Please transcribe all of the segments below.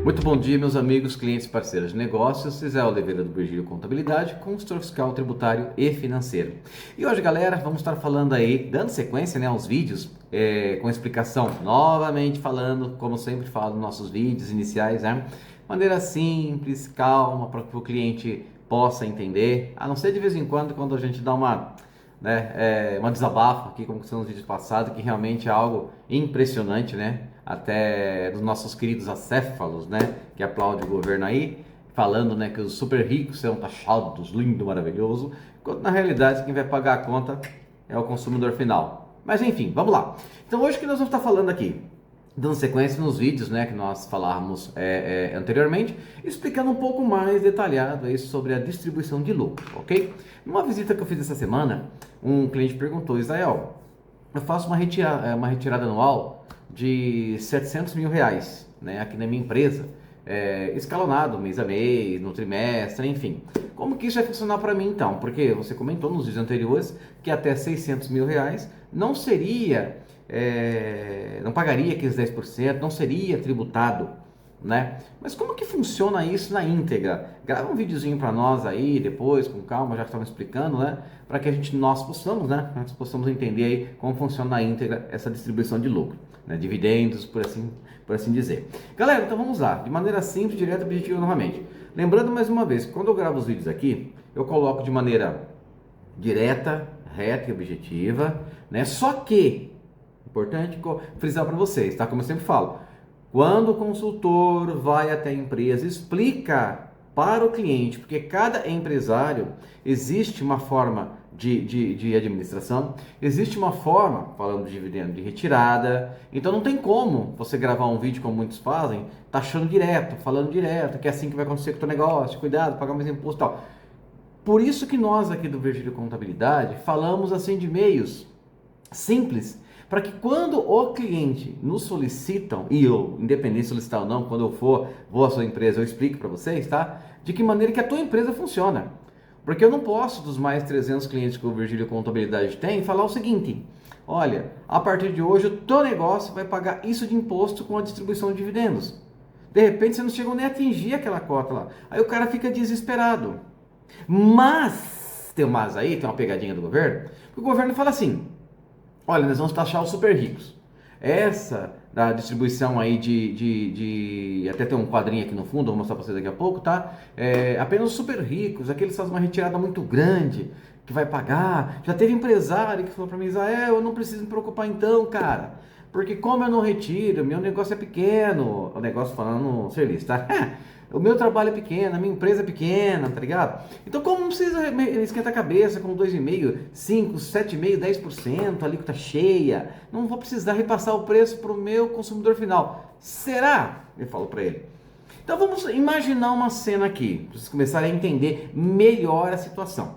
Muito bom dia, meus amigos, clientes e parceiros de negócios. Israel Oliveira do Virgílio Contabilidade, consultor fiscal, tributário e financeiro. E hoje, galera, vamos estar falando aí, dando sequência, né, aos vídeos, com explicação, novamente falando, como sempre falo nos nossos vídeos iniciais, né? Maneira simples, calma, para que o cliente possa entender, a não ser de vez em quando a gente dá uma desabafa aqui, como são os vídeos passados, que realmente é algo impressionante, né? Até dos nossos queridos acéfalos, né? Que aplaudem o governo aí, falando, né, que os super ricos serão taxados, lindo, maravilhoso, quando na realidade quem vai pagar a conta é o consumidor final. Mas enfim, vamos lá. Então hoje que nós vamos estar falando aqui, dando sequência nos vídeos, né, que nós falávamos anteriormente, explicando um pouco mais detalhado aí sobre a distribuição de lucro, ok? Numa visita que eu fiz essa semana, um cliente perguntou: Israel, eu faço uma retirada anual de 700 mil reais, né, aqui na minha empresa, escalonado mês a mês, no trimestre, enfim. Como que isso vai funcionar para mim então? Porque você comentou nos vídeos anteriores que até 600 mil reais não seria... não pagaria aqueles 10%, não seria tributado, né? Mas como que funciona isso na íntegra? Grava um videozinho para nós aí depois, com calma, já que estamos explicando, né? Para que nós possamos entender aí como funciona na íntegra essa distribuição de lucro, né? Dividendos, por assim dizer. Galera, então vamos lá, de maneira simples, direta e objetiva novamente. Lembrando mais uma vez, quando eu gravo os vídeos aqui, eu coloco de maneira direta, reta e objetiva, né? Só que importante frisar para vocês, tá? Como eu sempre falo, quando o consultor vai até a empresa, explica para o cliente, porque cada empresário existe uma forma de administração, existe uma forma, falando de dividendo, de retirada. Então não tem como você gravar um vídeo como muitos fazem, taxando direto, falando direto, que é assim que vai acontecer com o teu negócio, cuidado, pagar mais imposto e tal. Por isso que nós aqui do Virgílio Contabilidade falamos assim de meios simples, para que quando o cliente nos solicitam, e eu, independente de solicitar ou não, quando eu vou à sua empresa, eu explico para vocês, tá? De que maneira que a tua empresa funciona. Porque eu não posso, dos mais 300 clientes que o Virgílio Contabilidade tem, falar o seguinte: olha, a partir de hoje o teu negócio vai pagar isso de imposto com a distribuição de dividendos. De repente você não chegou nem a atingir aquela cota lá. Aí o cara fica desesperado. Mas, tem uma pegadinha do governo, o governo fala assim: olha, nós vamos taxar os super ricos. Essa da distribuição aí até tem um quadrinho aqui no fundo, vou mostrar para vocês daqui a pouco, tá? Apenas os super ricos, aqueles que fazem uma retirada muito grande, que vai pagar. Já teve empresário que falou para mim: Israel, eu não preciso me preocupar então, cara, porque como eu não retiro, meu negócio é pequeno. O negócio falando no serviço, tá? O meu trabalho é pequeno, a minha empresa é pequena, tá ligado? Então, como não precisa esquentar a cabeça com 2,5%, 5%, 7,5%, 10%, a alíquota cheia, não vou precisar repassar o preço para o meu consumidor final. Será? Eu falo para ele. Então, vamos imaginar uma cena aqui, para vocês começarem a entender melhor a situação.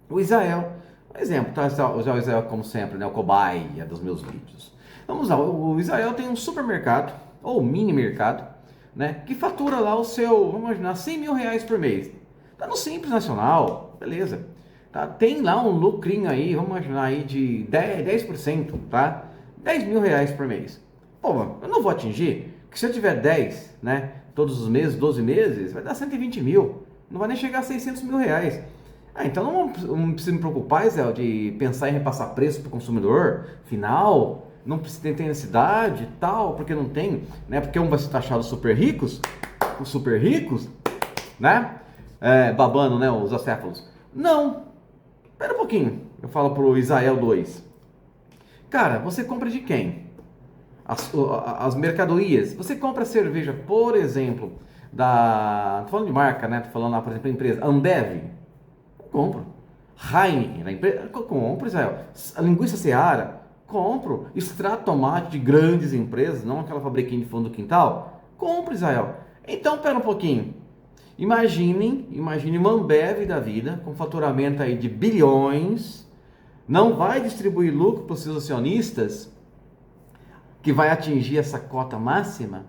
O Israel, por exemplo, tá? Usar o Israel como sempre, né? O cobaia dos meus vídeos. Vamos lá, o Israel tem um supermercado, ou mini mercado, né, que fatura lá o seu, vamos imaginar, 100 mil reais por mês. Tá no Simples Nacional, beleza. Tá, tem lá um lucrinho aí, vamos imaginar aí de 10%, tá? 10 mil reais por mês. Pô, eu não vou atingir, porque se eu tiver 10, né, todos os meses, 12 meses, vai dar 120 mil. Não vai nem chegar a 600 mil reais. Então não precisa me preocupar, Zé, de pensar em repassar preço para o consumidor final. Não precisa ter necessidade e tal, porque não tem, né? Porque um vai ser taxado super ricos, os super ricos, né? Babando, né? Os acéfalos. Não. Espera um pouquinho. Eu falo pro Israel 2. Cara, você compra de quem? As mercadorias. Você compra cerveja, por exemplo, tô falando de marca, né? Tô falando lá, por exemplo, a empresa Ambev. Eu compro. Heineken, na empresa. Eu compro, Israel. A linguiça Seara. Compro. Extrato tomate de grandes empresas, não aquela fabriquinha de fundo do quintal. Compro, Israel. Então, pera um pouquinho. Imagine uma Ambev da vida, com faturamento aí de bilhões, não vai distribuir lucro para os seus acionistas, que vai atingir essa cota máxima?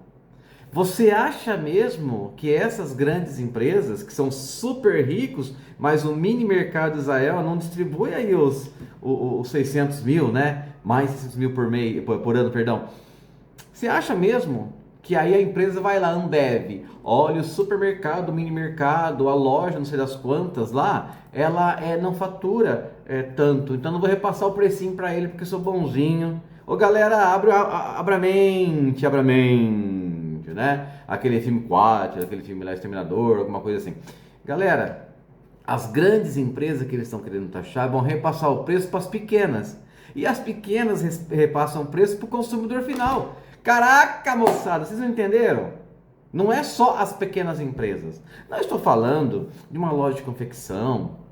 Você acha mesmo que essas grandes empresas, que são super ricos, mas o mini mercado de Israel não distribui aí os 600 mil, né? Mais 600 mil por ano, perdão. Você acha mesmo que aí a empresa vai lá, Ambev, olha, o supermercado, o mini mercado, a loja, não sei das quantas lá, ela não fatura tanto, então não vou repassar o precinho para ele porque eu sou bonzinho. Ô galera, abra a mente, né? Aquele filme 4, aquele filme lá, Exterminador, alguma coisa assim. Galera, as grandes empresas que eles estão querendo taxar vão repassar o preço para as pequenas. E as pequenas repassam o preço para o consumidor final. Caraca, moçada, vocês não entenderam? Não é só as pequenas empresas. Não estou falando de uma loja de confecção,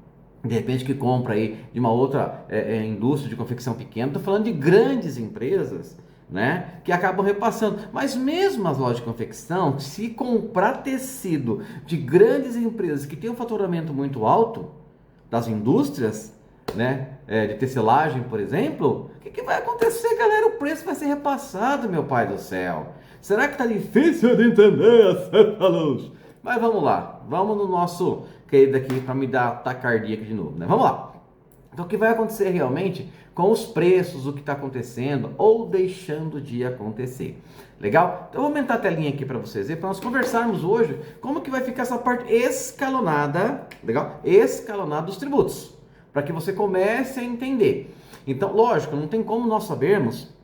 de repente que compra aí de uma outra indústria de confecção pequena. Estou falando de grandes empresas, né, que acabam repassando. Mas mesmo as lojas de confecção, se comprar tecido de grandes empresas que têm um faturamento muito alto, das indústrias, né, de tecelagem, por exemplo, o que vai acontecer, galera? O preço vai ser repassado, meu pai do céu. Será que tá difícil de entender, essa luz? Mas vamos lá, vamos no nosso querido aqui para me dar ataque cardíaco de novo, né? Vamos lá. Então, o que vai acontecer realmente com os preços, o que está acontecendo ou deixando de acontecer. Legal? Então, eu vou aumentar a telinha aqui para vocês verem, para nós conversarmos hoje como que vai ficar essa parte escalonada, legal? Escalonada dos tributos, para que você comece a entender. Então, lógico, não tem como nós sabermos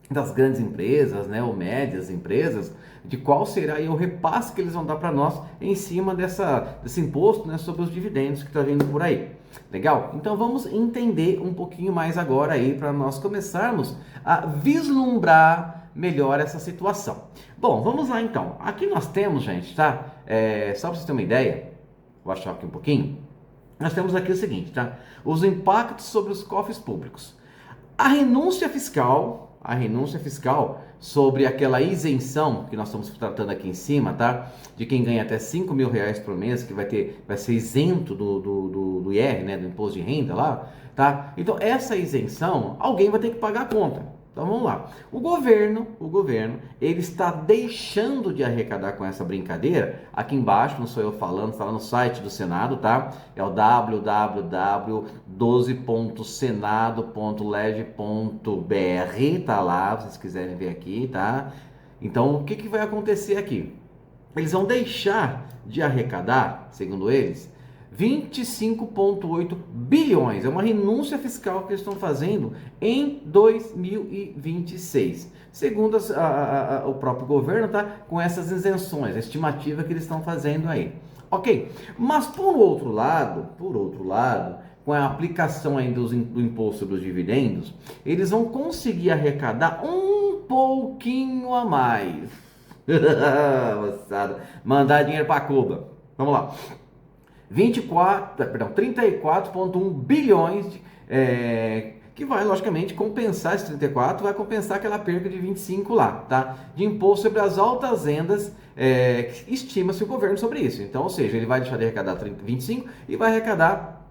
das grandes empresas, né, ou médias empresas, de qual será aí o repasse que eles vão dar para nós em cima desse imposto, né, sobre os dividendos que está vindo por aí. Legal? Então vamos entender um pouquinho mais agora aí para nós começarmos a vislumbrar melhor essa situação. Bom, vamos lá então. Aqui nós temos, gente, tá? Só para vocês terem uma ideia, vou achar aqui um pouquinho. Nós temos aqui o seguinte, tá? Os impactos sobre os cofres públicos. A renúncia fiscal sobre aquela isenção que nós estamos tratando aqui em cima, tá? De quem ganha até R$ 5.000 por mês, que vai ser isento do IR, né? Do imposto de renda lá, tá? Então, essa isenção, alguém vai ter que pagar a conta. Então, vamos lá. O governo, ele está deixando de arrecadar com essa brincadeira. Aqui embaixo, não sou eu falando, está lá no site do Senado, tá? É o www.12.senado.leg.br, tá lá, se vocês quiserem ver aqui, tá? Então, o que vai acontecer aqui? Eles vão deixar de arrecadar, segundo eles, 25,8 bilhões. É uma renúncia fiscal que eles estão fazendo em 2026. Segundo o próprio governo, tá? Com essas isenções, a estimativa que eles estão fazendo aí. Ok? Mas por outro lado, com a aplicação ainda do imposto sobre os dividendos, eles vão conseguir arrecadar um pouquinho a mais. Moçada, mandar dinheiro para Cuba. Vamos lá. 34,1 bilhões, que vai, logicamente, compensar esse 34, vai compensar aquela perca de 25 lá, tá? De imposto sobre as altas rendas, estima-se o governo sobre isso. Então, ou seja, ele vai deixar de arrecadar 25 e vai arrecadar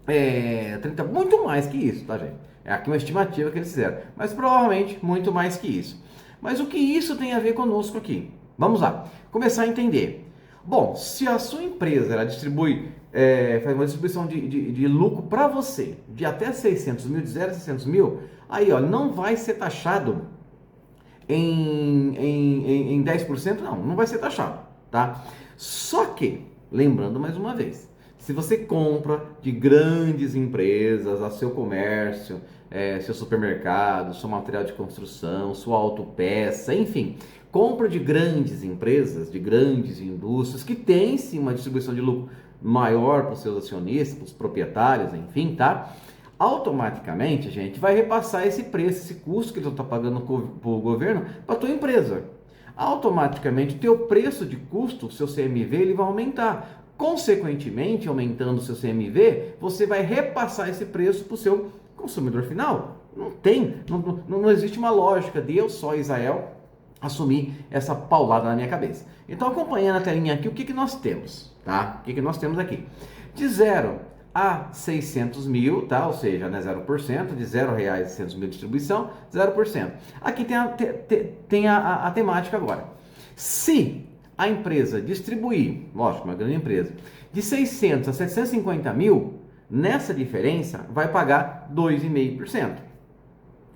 30, muito mais que isso, tá, gente? É aqui uma estimativa que eles fizeram, mas provavelmente muito mais que isso. Mas o que isso tem a ver conosco aqui? Vamos lá, começar a entender. Bom, se a sua empresa ela distribui, faz uma distribuição de lucro para você de até 600 mil, de 0 a 600 mil, aí ó, não vai ser taxado em 10%, não vai ser taxado, tá? Só que, lembrando mais uma vez, se você compra de grandes empresas, a seu comércio, seu supermercado, seu material de construção, sua autopeça, enfim, compra de grandes empresas, de grandes indústrias, que tem sim uma distribuição de lucro maior para os seus acionistas, para os proprietários, enfim, tá? Automaticamente, gente, vai repassar esse preço, esse custo que ele está pagando para o governo para a tua empresa. Automaticamente, o teu preço de custo, o seu CMV, ele vai aumentar. Consequentemente, aumentando o seu CMV, você vai repassar esse preço para o seu consumidor final. Não existe uma lógica de eu só, Israel, assumir essa paulada na minha cabeça. Então, acompanhando a telinha aqui, o que nós temos, tá? O que nós temos aqui? De 0 a 600 mil, tá? Ou seja, né, 0%, de R$0 a 600 mil de distribuição, 0%. Aqui tem a temática agora. Se a empresa distribuir, lógico, uma grande empresa, de 600 a 750 mil, nessa diferença vai pagar 2,5%.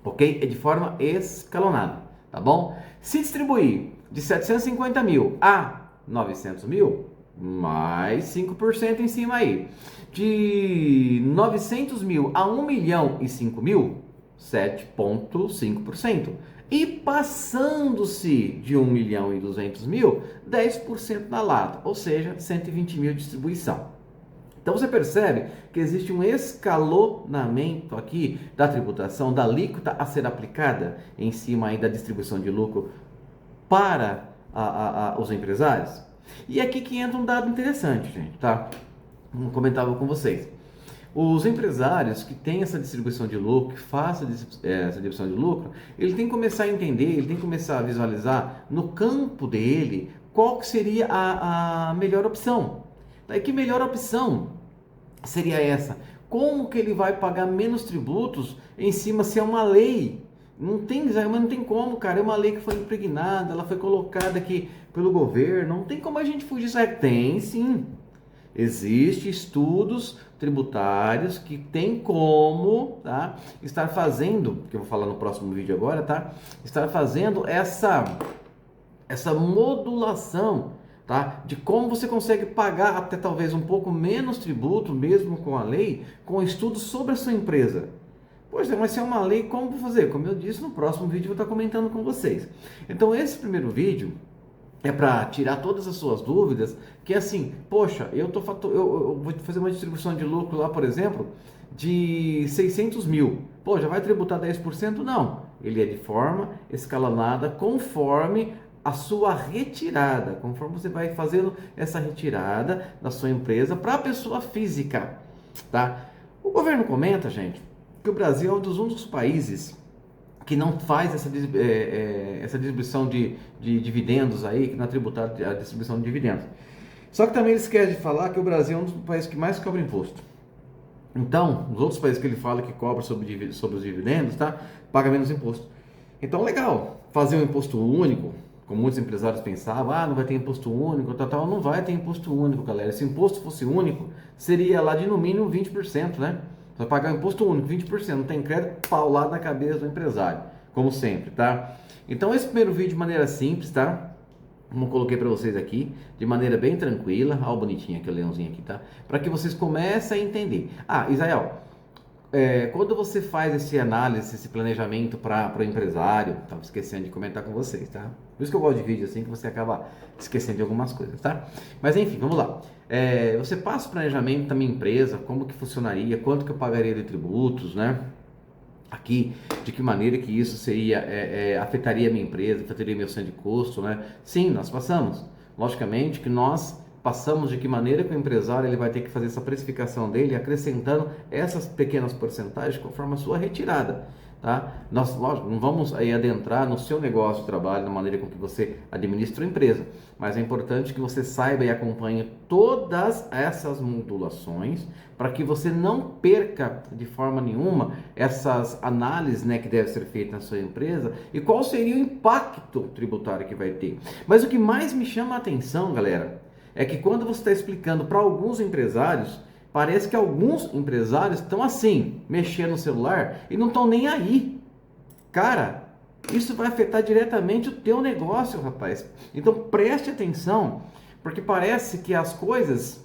Ok? É de forma escalonada. tá bom? Se distribuir de 750 mil a 900 mil, mais 5% em cima aí. De 900 mil a 1 milhão e 5 mil, 7,5%. E passando-se de 1 milhão e 200 mil, 10% na lata, ou seja, 120 mil de distribuição. Então você percebe que existe um escalonamento aqui da tributação, da alíquota a ser aplicada em cima aí da distribuição de lucro para os empresários. E aqui que entra um dado interessante, gente, tá? Eu comentava com vocês. Os empresários que têm essa distribuição de lucro, que façam essa distribuição de lucro, ele tem que começar a entender, ele tem que começar a visualizar no campo dele qual que seria a melhor opção. Daí que melhor opção seria essa? Como que ele vai pagar menos tributos em cima se é uma lei? Não tem como, cara. É uma lei que foi impregnada, ela foi colocada aqui pelo governo. Não tem como a gente fugir disso. Tem sim. Existem estudos tributários que tem como, tá, estar fazendo, que eu vou falar no próximo vídeo agora, tá? Estar fazendo essa modulação, tá? De como você consegue pagar até talvez um pouco menos tributo, mesmo com a lei, com estudos sobre a sua empresa. Pois é, mas se é uma lei, como fazer? Como eu disse, no próximo vídeo eu vou estar comentando com vocês. Então esse primeiro vídeo é para tirar todas as suas dúvidas, que é assim, poxa, eu vou fazer uma distribuição de lucro lá, por exemplo, de 600 mil. Pô, já vai tributar 10%? Não, ele é de forma escalonada conforme a sua retirada, conforme você vai fazendo essa retirada da sua empresa para a pessoa física, tá? O governo comenta, gente, que o Brasil é um dos países que não faz essa distribuição de dividendos aí, que não é tributada a distribuição de dividendos. Só que também eles querem falar que o Brasil é um dos países que mais cobra imposto. Então, os outros países que ele fala que cobra sobre os dividendos, tá? Paga menos imposto. Então, legal, fazer um imposto único, como muitos empresários pensavam, não vai ter imposto único, tal, não vai ter imposto único, galera. Se o imposto fosse único, seria lá de no mínimo 20%, né? Vai pagar um imposto único, 20%, não tem crédito, paulado na cabeça do empresário, como sempre, tá? Então esse primeiro vídeo de maneira simples, tá? Como eu coloquei para vocês aqui, de maneira bem tranquila, ó, bonitinho aqui, o leãozinho aqui, tá? Para que vocês comecem a entender. Israel, quando você faz esse análise, esse planejamento para o empresário, estava esquecendo de comentar com vocês, tá? Por isso que eu gosto de vídeo assim, que você acaba esquecendo de algumas coisas, tá? Mas enfim, vamos lá. Você passa o planejamento da minha empresa, como que funcionaria, quanto que eu pagaria de tributos, né? Aqui, de que maneira que isso seria, afetaria a minha empresa, afetaria meu centro de custo, né? Sim, nós passamos. Logicamente que nós passamos de que maneira que o empresário ele vai ter que fazer essa precificação dele, acrescentando essas pequenas porcentagens conforme a sua retirada, tá? Nós, lógico, não vamos aí adentrar no seu negócio de trabalho, na maneira com que você administra a empresa, mas é importante que você saiba e acompanhe todas essas modulações para que você não perca de forma nenhuma essas análises, né, que devem ser feitas na sua empresa e qual seria o impacto tributário que vai ter. Mas o que mais me chama a atenção, galera, é que quando você está explicando para alguns empresários, parece que alguns empresários estão assim, mexendo no celular e não estão nem aí. Cara, isso vai afetar diretamente o teu negócio, rapaz. Então preste atenção, porque parece que as coisas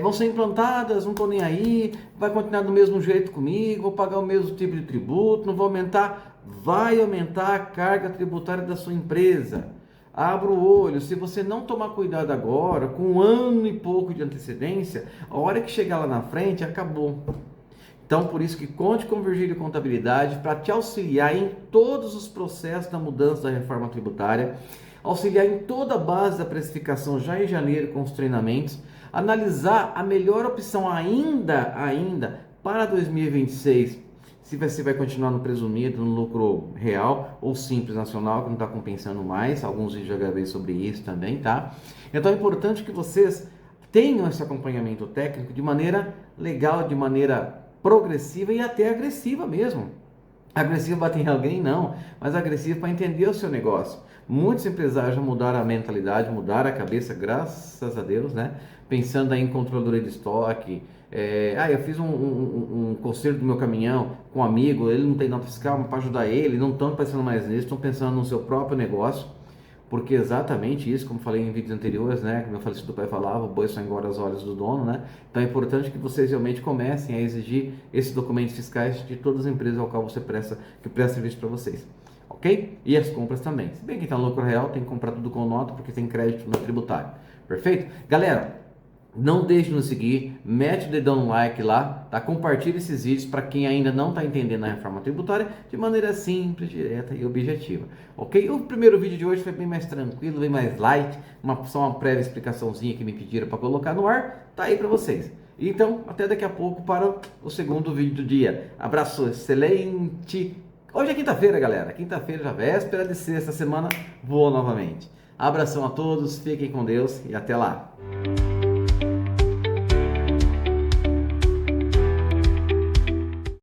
vão ser implantadas, não estou nem aí, vai continuar do mesmo jeito comigo, vou pagar o mesmo tipo de tributo, não vou aumentar. Vai aumentar a carga tributária da sua empresa. Abra o olho, se você não tomar cuidado agora, com 1 ano e pouco de antecedência, a hora que chegar lá na frente, acabou. Então, por isso que conte com o Virgílio Contabilidade para te auxiliar em todos os processos da mudança da reforma tributária, auxiliar em toda a base da precificação já em janeiro com os treinamentos, analisar a melhor opção ainda para 2026, se você vai continuar no presumido, no lucro real ou simples nacional, que não está compensando mais. Alguns vídeos já gravei sobre isso também, tá? Então é importante que vocês tenham esse acompanhamento técnico de maneira legal, de maneira progressiva e até agressiva mesmo. Agressivo bater em alguém? Não, mas agressivo para entender o seu negócio. Muitos empresários já mudaram a mentalidade, mudaram a cabeça, graças a Deus, né? Pensando aí em controladoria de estoque. Eu fiz um conserto do meu caminhão com um amigo, ele não tem nota fiscal, mas para ajudar ele, não estão pensando mais nisso, estão pensando no seu próprio negócio. Porque exatamente isso, como falei em vídeos anteriores, né, que meu falecido pai falava, o boi só engorda os olhos do dono, né? Então é importante que vocês realmente comecem a exigir esses documentos fiscais de todas as empresas ao qual você presta serviço para vocês. Ok? E as compras também. Se bem que está no lucro real, tem que comprar tudo com nota porque tem crédito no tributário. Perfeito? Galera, não deixe de nos seguir, mete o dedão no like lá, tá? Compartilhe esses vídeos para quem ainda não está entendendo a reforma tributária de maneira simples, direta e objetiva, ok? O primeiro vídeo de hoje foi bem mais tranquilo, bem mais light, só uma prévia explicaçãozinha que me pediram para colocar no ar, tá aí para vocês. Então, até daqui a pouco para o segundo vídeo do dia. Abraço excelente! Hoje é quinta-feira, galera, quinta-feira já véspera de sexta, semana voa novamente. Abração a todos, fiquem com Deus e até lá!